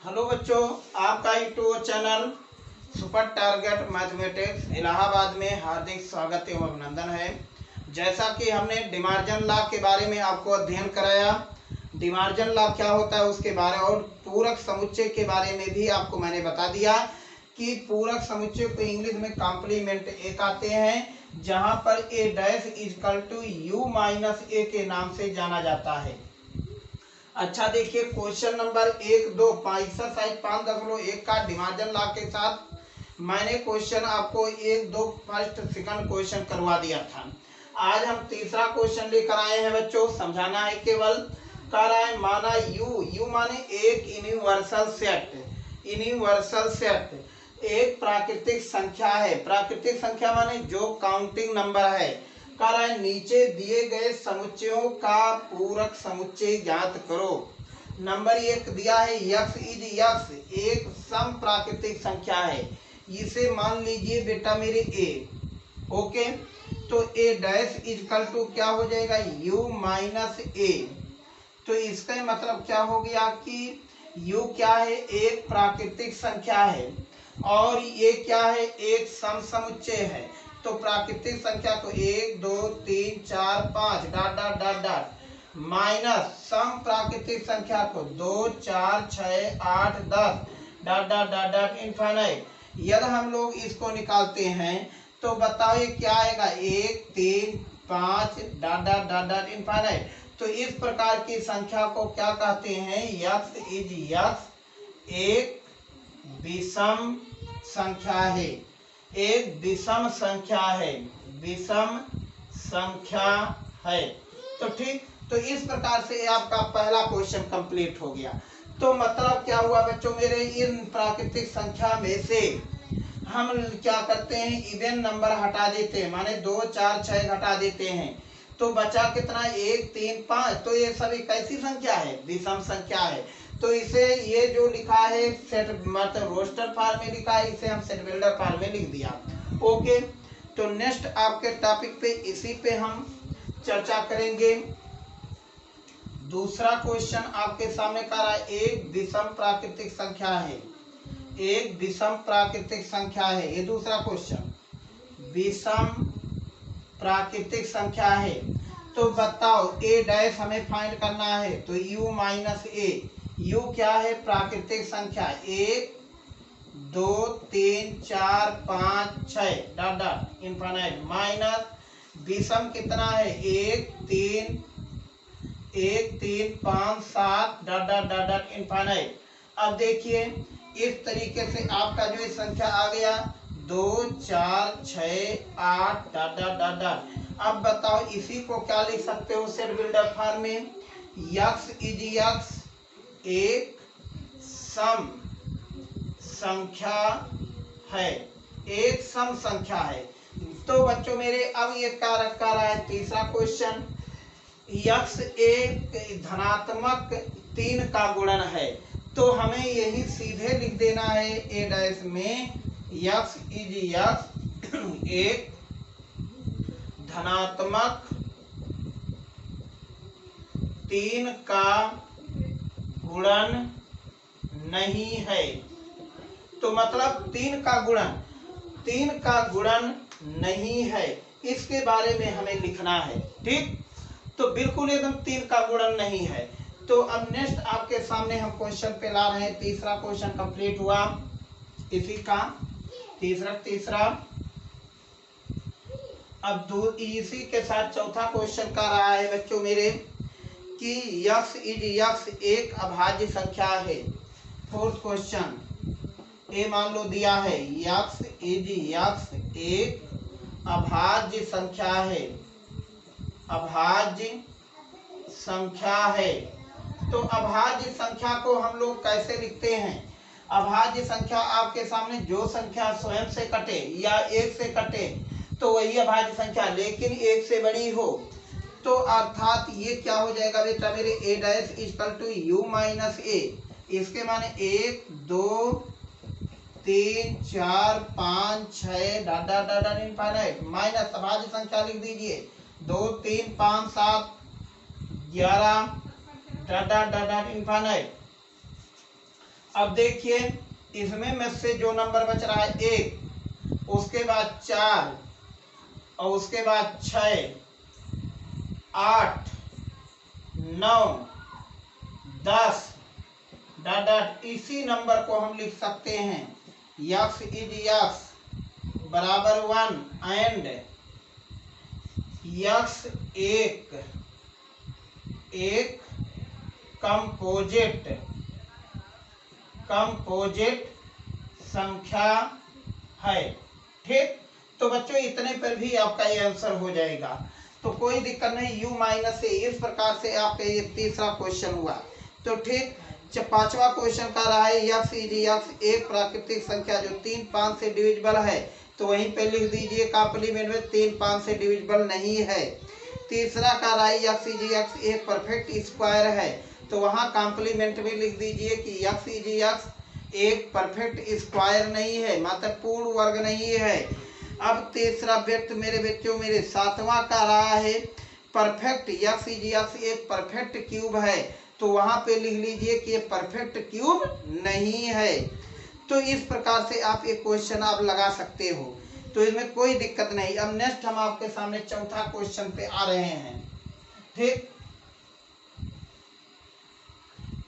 Hello बच्चों, आपका YouTube channel super target mathematics Allahabad में हार्दिक स्वागत एवं अभिनंदन है। जैसा कि हमने डिमार्जन लॉ के बारे में आपको अध्ययन कराया, डिमार्जन लॉ क्या होता है उसके बारे और पूरक समुच्चय के बारे में भी आपको मैंने बता दिया कि पूरक समुच्चय को इंग्लिश में कॉम्प्लीमेंट ए कहते हैं, जहां पर A dash equal to U minus A के नाम से जाना जाता है। अच्छा देखिए, क्वेश्चन नंबर 1, 2 5.1 का डिमार्जन लॉ के साथ मैंने क्वेश्चन आपको 1, 2 फर्स्ट सेकंड क्वेश्चन करवा दिया था। आज हम तीसरा क्वेश्चन लेकर आए हैं बच्चों, समझाना है केवल। कह रहा है माना यू माने एक यूनिवर्सल सेट एक प्राकृतिक संख्या है। प्राकृतिक संख्या माने जो काउंटिंग नंबर है। कह रहा है नीचे दिए गए समुच्चयों का पूरक समुच्चय ज्ञात करो। नंबर 1 दिया है यक्स इज यक्स, एक सम प्राकृतिक संख्या है। इसे मान लीजिए बेटा मेरे ए। ओके, तो ए डैश इजकल टू क्या हो जाएगा, यू माइनस ए। तो इसका मतलब क्या हो गया कि यू क्या है, एक प्राकृतिक संख्या है और ये क्या है, एक सम समुच्चय है। तो प्राकृतिक संख्या को 1, 2, 3, 4, 5 dot dot dot dot minus sum प्राकृतिक संख्या को 2, 4, 6, 8, 10 dot dot dot dot infinite. यदि हम लोग इसको निकालते हैं तो बताओ ये क्या आएगा, 1, 3, 5 dot dot dot dot infinite. तो इस प्रकार की संख्या को क्या कहते हैं, यक्स इज यक्स एक विषम संख्या है, एक विषम संख्या है, विषम संख्या है। तो ठीक, तो इस प्रकार से आपका पहला क्वेश्चन कंप्लीट हो गया। तो मतलब क्या हुआ बच्चों मेरे, इन प्राकृतिक संख्या में से हम क्या करते हैं, इवन नंबर हटा देते हैं, माने 2, 4, 6 घटा देते हैं। तो बचा कितना, 1, 3, 5। तो ये सभी कैसी संख्या है, विषम संख्या है। तो इसे ये जो लिखा है सेट मतलब रोस्टर फॉर्म में लिखा है, इसे हम सेट बिल्डर फॉर्म में लिख दिया। ओके, तो नेक्स्ट आपके टॉपिक पे इसी पे हम चर्चा करेंगे। दूसरा क्वेश्चन आपके सामने कर रहा है, एक विषम प्राकृतिक संख्या है, एक विषम प्राकृतिक संख्या है। ये दूसरा क्वेश्चन विषम प्राकृतिक संख्या है। तो बताओ ए डैश हमें फाइंड करना है, तो u माइनस ए। यू क्या है, प्राकृतिक संख्या 1, 2, 3, 4, 5, 6 डॉट डॉट इनफाइनाइट माइनस विषम कितना है, 1, 3, 5, 7 dot dot dot dot infinite. अब देखिए इस तरीके से आपका जो संख्या आ गया 2, 4, 6, 8 डॉट डॉट डॉट डॉट। अब बताओ इसी को क्या लिख सकते हो सेट बिल्डर फॉर्म में, यक्स इज यक्स एक सम संख्या है, एक सम संख्या है। तो बच्चों मेरे अब ये क्या रखा रहा है, तीसरा क्वेश्चन, यक्स एक धनात्मक 3 का गुणन है। तो हमें यही सीधे लिख देना है ए डैश में यक्स इज यक्स एक धनात्मक 3 का गुणन नहीं है। तो मतलब 3 का गुणन नहीं है, इसके बारे में हमें लिखना है। ठीक, तो बिल्कुल एकदम 3 का गुणन नहीं है। तो अब नेक्स्ट आपके सामने हम क्वेश्चन पे ला रहे हैं। तीसरा क्वेश्चन कंप्लीट हुआ इसी का, तीसरा। अब इसी के साथ चौथा क्वेश्चन का रहा है बच्चों मेरे कि यक्स इज यक्स एक अभाज्य संख्या है। फोर्थ क्वेश्चन ए मान लो दिया है यक्स इज यक्स एक अभाज्य संख्या है, अभाज्य संख्या है। तो अभाज्य संख्या को हम लोग कैसे लिखते हैं, अभाज्य संख्या आपके सामने जो संख्या स्वयं से कटे या 1 से कटे तो वही अभाज्य संख्या, लेकिन 1 से बड़ी हो। तो अर्थात ये क्या हो जाएगा बेटा मेरे, A dash equal to U minus A. इसके माने 1, 2, 3, 4, 5, 6 dot dot dot dot infinite minus अभाज्य संख्या लिख दीजिए 2, 3, 5, 7, 11 dot dot dot dot infinite. अब देखिए इसमें में से जो नंबर बच रहा है 1, उसके बाद 4 और उसके बाद 6, 8, 9, 10 डॉट डॉट, इसी नंबर को हम लिख सकते हैं यक्स इज यक्स बराबर 1 एंड यक्स एक कंपोजिट संख्या है। ठीक, तो बच्चों इतने पर भी आपका ये आंसर हो जाएगा, तो कोई दिक्कत नहीं। u माइनस ए, इस प्रकार से आपका ये तीसरा क्वेश्चन हुआ। तो ठीक, पांचवा क्वेश्चन का रहा है यक्स इज यक्स एक प्राकृतिक संख्या जो 3, 5 से डिविजिबल है, तो वहीं पे लिख दीजिए कॉम्प्लीमेंट में 3, 5 से डिविजिबल नहीं है। तीसरा का रहा है यक्स इज यक्स एक परफेक्ट स्क्वायर है, तो वहां कॉम्प्लीमेंट में लिख दीजिए कि यक्स इज यक्स एक परफेक्ट स्क्वायर नहीं है, मतलब पूर्ण वर्ग नहीं है। अब तीसरा व्यक्त मेरे बच्चों मेरे सातवां का रहा है परफेक्ट यक्स इज यक्स एक परफेक्ट क्यूब है, तो वहां पे लिख लीजिए कि ये परफेक्ट क्यूब नहीं है। तो इस प्रकार से आप एक क्वेश्चन आप लगा सकते हो, तो इसमें कोई दिक्कत नहीं। अब नेक्स्ट हम आपके सामने चौथा क्वेश्चन पे आ रहे हैं। ठीक,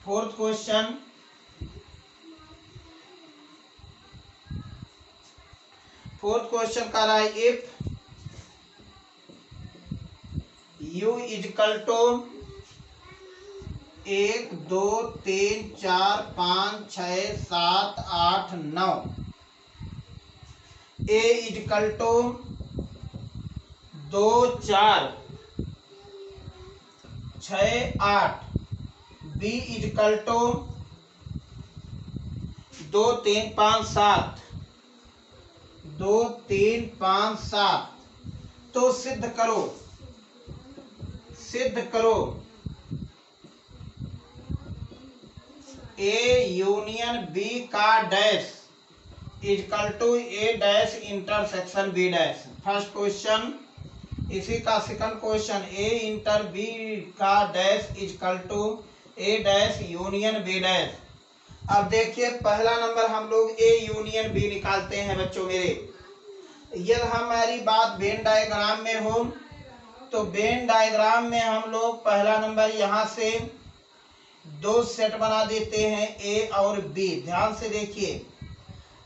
फोर्थ क्वेश्चन, का रहा है if u is equal to 1 2 3 4 5 6 7 8 9, a equal to 2 4 6 8, b equal to 2 3 5 7, 2 3 5 7, तो सिद्ध करो ए यूनियन बी का dash equal to A dash intersection B dash. First question, इसी का second question, A inter B का dash equal to A dash union B dash. अब देखिए पहला नंबर हम लोग ए यूनियन बी निकालते हैं बच्चों मेरे। यदि हमारी बात वेन डायग्राम में हो, तो वेन डायग्राम में हम लोग पहला नंबर यहाँ से 2 सेट बना देते हैं ए और बी। ध्यान से देखिए,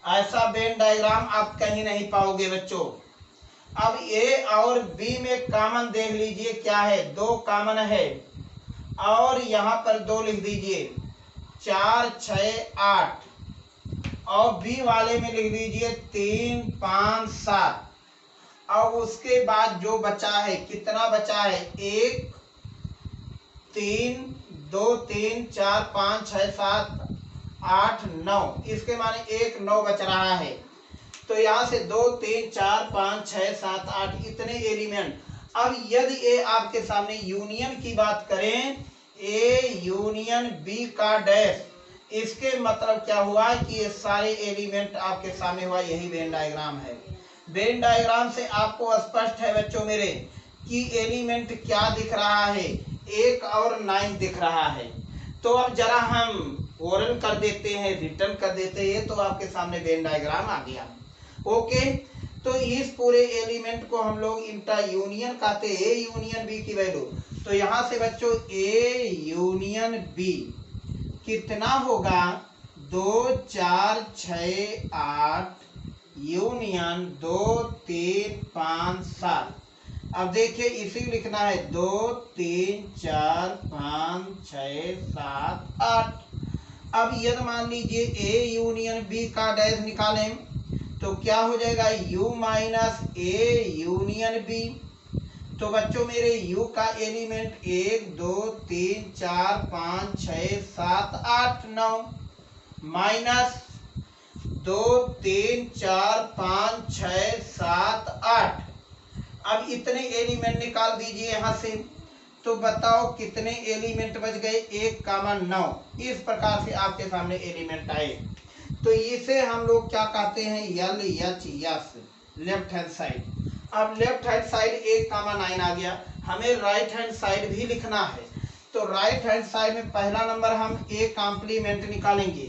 ऐसा वेन डायग्राम आप कहीं नहीं पाओगे बच्चों। अब ए और बी में कॉमन देख लीजिए क्या है, 2 कॉमन है और यहाँ पर 2 लिख दीजिए, 4 6 8, और बी वाले में लिख दीजिए 3 5 7। अब उसके बाद जो बचा है, कितना बचा है, 1 3 2 3 4 5 6 7 8 9, इसके माने 1 9 बच रहा है। तो यहाँ से 2 3 4 5 6 7 8 इतने एलिमेंट। अब यदि ए आपके सामने यूनियन की बात करें, ए यूनियन बी का डैश, इसके मतलब क्या हुआ कि ये सारे एलिमेंट आपके सामने हुआ। यही वेन डायग्राम है। वेन डायग्राम से आपको स्पष्ट है बच्चों मेरे कि एलिमेंट क्या दिख रहा है, 1 और 9 दिख रहा है। तो अब जरा हम ओरल कर देते हैं, रिटर्न कर देते हैं, तो आपके सामने वेन डायग्राम आ गया। ओके, तो इस पूरे एलिमेंट को हम लोग इंटा यूनियन कहते हैं, ए यूनियन बी की वैल्यू। तो यहाँ से बच्चों ए यूनियन बी कितना होगा, 2 4 6 8 यूनियन 2 3 5 7। अब देखिए इसी लिखना है, 2 3 4 5 6 7 8। अब यदि मान लीजिए ए यूनियन बी का डैश निकालें, तो क्या हो जाएगा, u minus A union B. तो बच्चों मेरे u का एलिमेंट 1 2 3 4 5 6 7 8 9 माइनस 2 3 4 5 6 7 8। अब इतने एलिमेंट निकाल दीजिए यहाँ से, तो बताओ कितने एलिमेंट बच गए, 1 कॉमन 9। इस प्रकार से आपके सामने एलिमेंट आए। तो इसे हम लोग क्या कहते हैं, L H S, left hand side. अब लेफ्ट हैंड साइड 1 कॉमा 9 आ गया, हमें राइट हैंड साइड भी लिखना है। तो राइट हैंड साइड में पहला नंबर हम ए कॉम्प्लीमेंट निकालेंगे।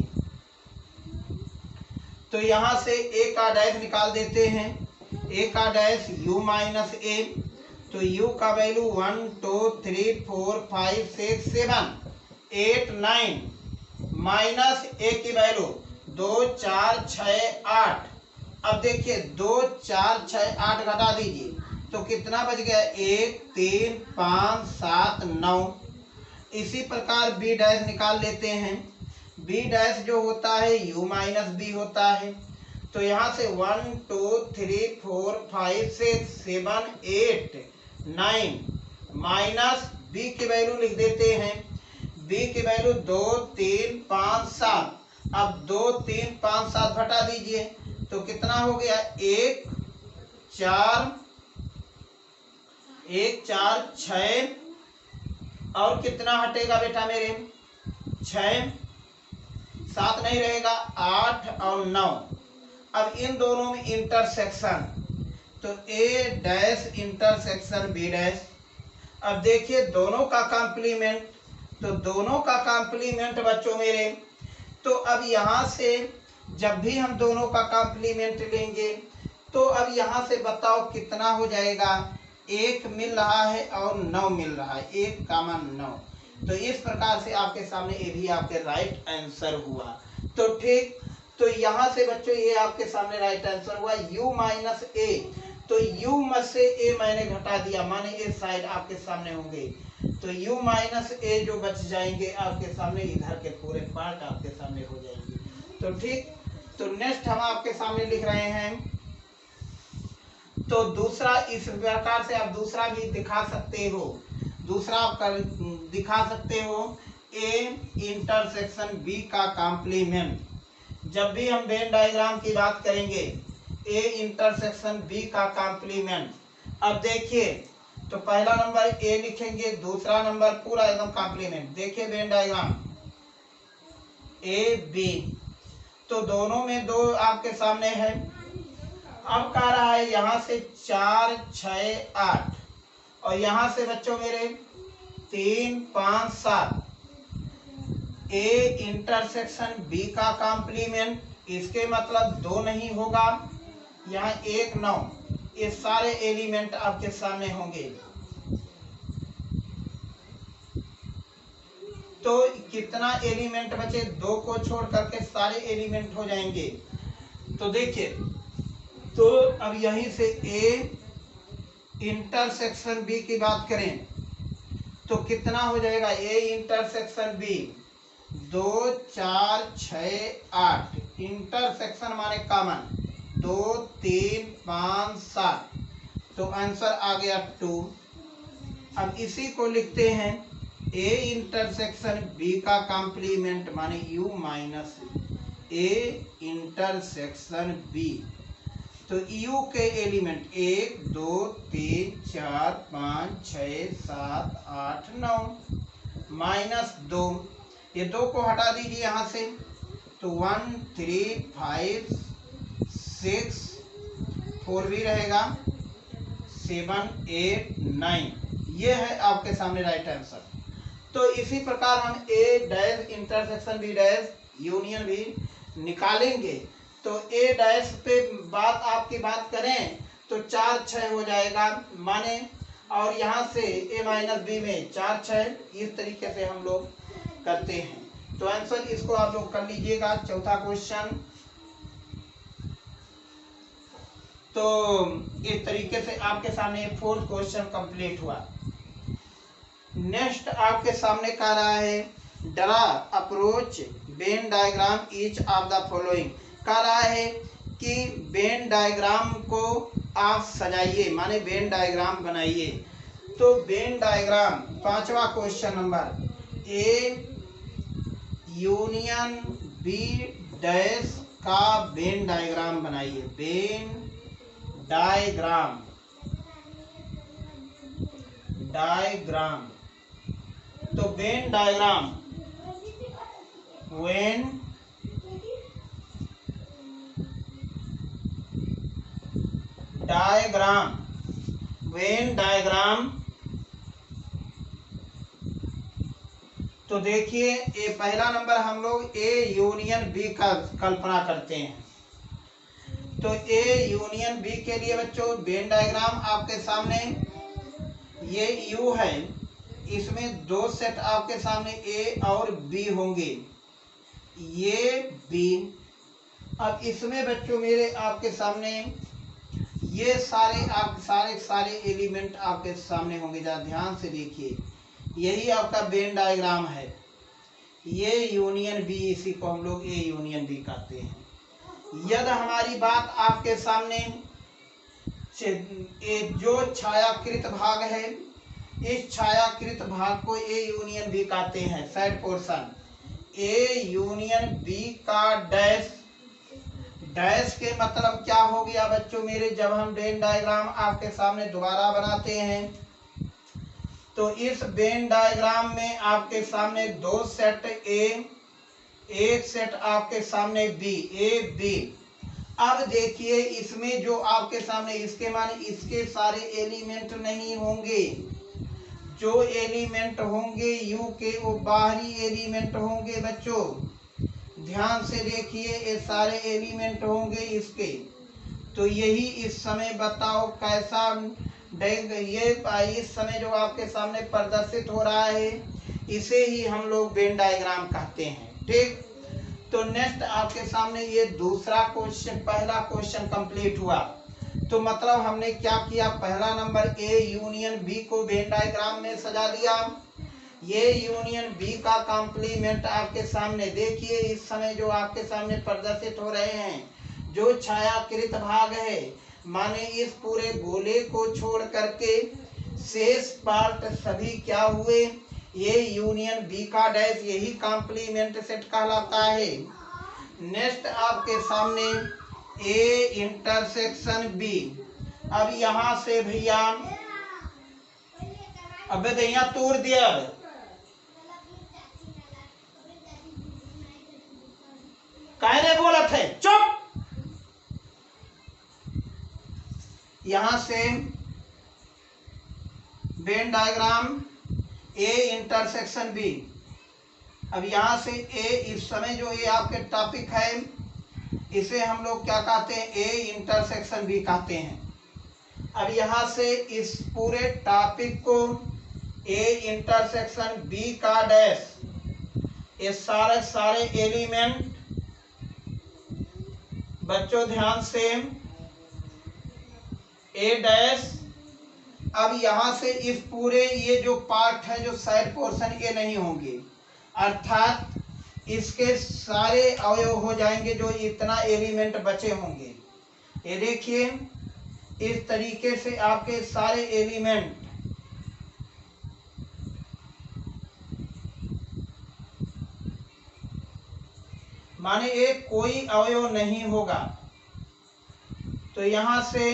तो यहाँ से ए का डैश निकाल देते हैं, ए का डैश u माइनस ए, तो u का वैल्यू 1 2 3 4 5 6 7 8 9 माइनस ए की वैल्यू 2 4 6 8। अब देखिए 2 4 6 8 घटा दीजिए तो कितना बच गया, 1 3 5 7 9। इसी प्रकार बी डैश निकाल लेते हैं, बी डैश जो होता है u माइनस बी होता है, तो यहाँ से 1 2 3 4 5 6 7 8 9 माइनस बी की वैल्यू लिख देते हैं, बी की वैल्यू 2 3 5 7। अब 2 3 5 7 घटा दीजिए तो कितना हो गया, 1 4 6 और कितना हटेगा बेटा मेरे, 6 7 नहीं रहेगा, 8 और 9। अब इन दोनों में इंटरसेक्शन, तो ए डैश इंटरसेक्शन बी डैश। अब देखिए दोनों का कॉम्प्लीमेंट, तो दोनों का कॉम्प्लीमेंट बच्चों मेरे, तो अब यहाँ से जब भी हम दोनों का कॉम्प्लीमेंट लेंगे तो अब यहाँ से बताओ कितना हो जाएगा, 1 मिल रहा है और 9 मिल रहा है, 1 कॉमन 9। तो इस प्रकार से आपके सामने ये भी आपके राइट आंसर हुआ। तो ठीक, तो यहाँ से बच्चों ये आपके सामने राइट आंसर हुआ u माइनस ए। तो u में से a मैंने घटा दिया, माने इस साइड आपके सामने होंगे, तो u माइनस ए जो बच जाएंगे आपके सामने, इधर के पूरे पार्ट आपके सामने हो जाएंगे। तो ठीक, तो नेक्स्ट हम आपके सामने लिख रहे हैं, तो दूसरा इस प्रकार से आप दूसरा भी दिखा सकते हो, दूसरा आप दिखा सकते हो, ए इंटरसेक्शन बी का कॉम्प्लीमेंट। जब भी हम वेन डायग्राम की बात करेंगे, ए इंटरसेक्शन बी का कॉम्प्लीमेंट। अब देखिए तो पहला नंबर ए लिखेंगे, दूसरा नंबर पूरा एकदम कॉम्प्लीमेंट। देखिए वेन डायग्राम ए बी, तो दोनों में 2 आपके सामने है। अब कह रहा है यहाँ से 4 6 8 और यहाँ से बच्चों मेरे 3 5 7। ए इंटरसेक्शन बी का कॉम्प्लीमेंट, इसके मतलब 2 नहीं होगा, यहाँ 1 9, ये सारे एलिमेंट आपके सामने होंगे। तो कितना एलिमेंट बचे, 2 को छोड़ करके सारे एलिमेंट हो जाएंगे। तो देखिए, तो अब यहीं से ए इंटरसेक्शन बी की बात करें तो कितना हो जाएगा, ए इंटरसेक्शन बी 2 4 6 8, इंटरसेक्शन माने कॉमन 2 3 5 7, तो आंसर आ गया 2। अब इसी को लिखते हैं, ए इंटरसेक्शन बी का कॉम्प्लीमेंट माने u minus A intersection B. तो u के एलिमेंट 1 2 3 4 5 6 7 8 9 माइनस 2, ये 2 को हटा दीजिए यहाँ से, तो 1 3 5 6 4 भी रहेगा, 7 8 9, ये है आपके सामने राइट आंसर। तो इसी प्रकार हम A dash intersection B dash union भी निकालेंगे। तो ए डैश पे बात आपकी बात करें तो 4 6 हो जाएगा माने, और यहाँ से ए माइनस बी में 4 6, इस तरीके से हम लोग करते हैं। तो आंसर इसको आप लोग कर लीजिएगा, चौथा क्वेश्चन। तो इस तरीके से आपके सामने 4th क्वेश्चन कंप्लीट हुआ। नेक्स्ट आपके सामने कह रहा है, draw approach Venn diagram each of the following. कह रहा है कि वेन डायग्राम को आप सजाइए, माने वेन डायग्राम बनाइए। तो वेन डायग्राम 5वां question number, A union B dash का वेन डायग्राम बनाइए। वेन डायग्राम तो वेन डायग्राम, वेन डायग्राम, तो देखिए ये पहला नंबर हम लोग ए यूनियन बी का कल्पना करते हैं। तो ए यूनियन बी के लिए बच्चों वेन डायग्राम आपके सामने ये यू है, इसमें दो सेट आपके सामने ए और बी होंगे, ये बी। अब इसमें बच्चों मेरे आपके सामने ये सारे एलिमेंट आपके सामने होंगे। जरा ध्यान से देखिए, यही आपका वेन डायग्राम है, ये यूनियन बी, इसी को हम लोग ए यूनियन बी कहते हैं। यदि हमारी बात आपके सामने जो छायाकृत भाग है, इस छायाकृत भाग को ए यूनियन बी कहते हैं, side portion. A union B का डैश, डैश के मतलब क्या हो गया बच्चों मेरे, जब हम वेन डायग्राम आपके सामने दोबारा बनाते हैं तो इस वेन डायग्राम में आपके सामने दो सेट ए, एक सेट आपके सामने बी, ए बी। अब देखिए इसमें जो आपके सामने इसके माने इसके सारे एलिमेंट नहीं होंगे, जो एलिमेंट होंगे यू के वो बाहरी एलिमेंट होंगे बच्चों। ध्यान से देखिए, ये सारे एलिमेंट होंगे इसके। तो यही इस समय बताओ कैसा ये इस समय जो आपके सामने प्रदर्शित हो रहा है, इसे ही हम लोग वेन डायग्राम कहते हैं। ठीक, तो नेक्स्ट आपके सामने ये दूसरा क्वेश्चन, पहला क्वेश्चन कंप्लीट हुआ। तो मतलब हमने क्या किया, पहला नंबर ए यूनियन बी को वेन डायग्राम में सजा दिया। ये यूनियन बी का कॉम्प्लीमेंट आपके सामने देखिए, इस समय जो आपके सामने प्रदर्शित हो रहे हैं, जो छायाकृत भाग है, माने इस पूरे गोले को छोड़ करके शेष पार्ट सभी क्या हुए, ये यूनियन बी का डैश, यही कॉम्प्लीमेंट सेट कहलाता है। नेक्स्ट आपके सामने ए इंटरसेक्शन बी। अब यहां से भैया अब भैया तोड़ दिया, कहने बोला थे चुप। यहां से Venn diagram A intersection B. अब यहां से ए, इस समय जो ये आपके टॉपिक है, इसे हम लोग क्या कहते हैं, ए इंटरसेक्शन बी कहते हैं। अब यहां से इस पूरे टॉपिक को ए इंटरसेक्शन बी का डैश, ये सारे एलिमेंट बच्चों ध्यान से ए डैश। अब यहां से इस पूरे ये जो पार्ट है, जो साइड पोर्शन, ये नहीं होंगे, अर्थात इसके सारे अवयव हो जाएंगे, जो इतना एलिमेंट बचे होंगे। ये देखिए इस तरीके से आपके सारे एलिमेंट माने एक कोई अवयव नहीं होगा। तो यहां से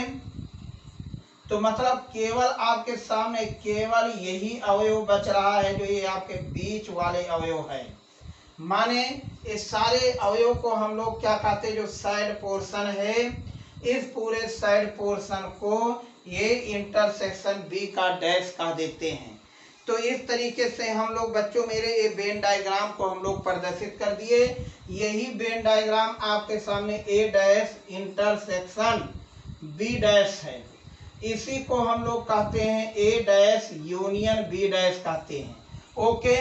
तो मतलब केवल आपके सामने केवल यही अवयव बच रहा है, जो ये आपके बीच वाले अवयव है। माने इस सारे अवयव को हम लोग क्या कहते हैं, जो साइड पोर्शन है, इस पूरे साइड पोर्शन को ये इंटरसेक्शन बी का डैश कह देते हैं। तो इस तरीके से हम लोग बच्चों मेरे ये वेन डायग्राम को हम लोग प्रदर्शित कर दिए। यही वेन डायग्राम आपके सामने ए डैश इंटरसेक्शन बी डैश है, इसी को हम लोग कहते हैं ए डैश यूनियन बी डैश कहते हैं। ओके,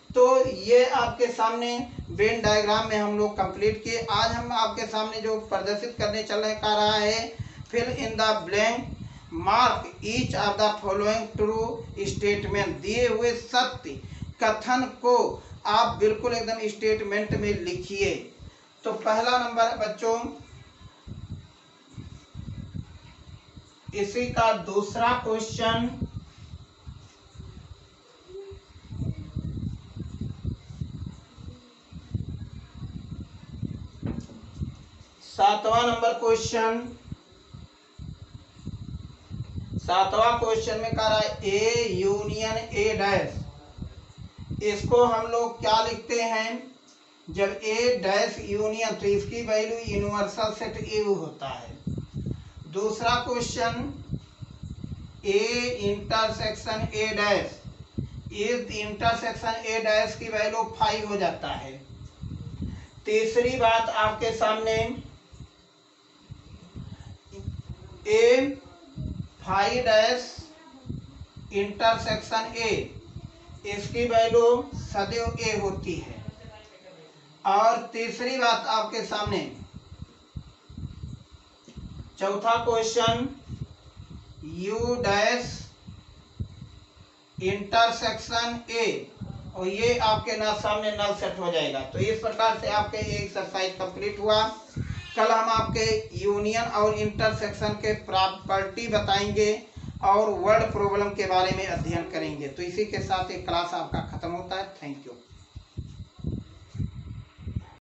तो ये आपके सामने वेन डायग्राम में हम लोग कंप्लीट किए। आज हम आपके सामने जो प्रदर्शित करने चल रहा है, fill in the blank, mark each of the following true statement. दिए हुए सत्य कथन को आप बिल्कुल एकदम स्टेटमेंट में लिखिए। तो पहला नंबर बच्चों, इसी का दूसरा क्वेश्चन, सातवां नंबर क्वेश्चन, सातवां क्वेश्चन में कह रहा है ए यूनियन ए डैश। इसको हम लोग क्या लिखते हैं, जब ए डैश यूनियन, तो इसकी वैल्यू यूनिवर्सल सेट ए होता है। दूसरा question A intersection A dash, इस इंटरसेक्शन ए डैश की वैल्यू 5 हो जाता है। तीसरी बात आपके सामने ए फाई डैश इंटरसेक्शन ए, इसकी वैल्यू सदैव ए होती है। और तीसरी बात आपके सामने, चौथा question, you dash intersection A, और ये आपके सामने नल सेट हो जाएगा। तो इस प्रकार से आपके ये एक्सरसाइज कंप्लीट हुआ। कल हम आपके यूनियन और इंटरसेक्शन के प्रॉपर्टी बताएंगे और वर्ड प्रॉब्लम के बारे में अध्ययन करेंगे। तो इसी के साथ एक क्लास आपका खत्म होता है। Thank you.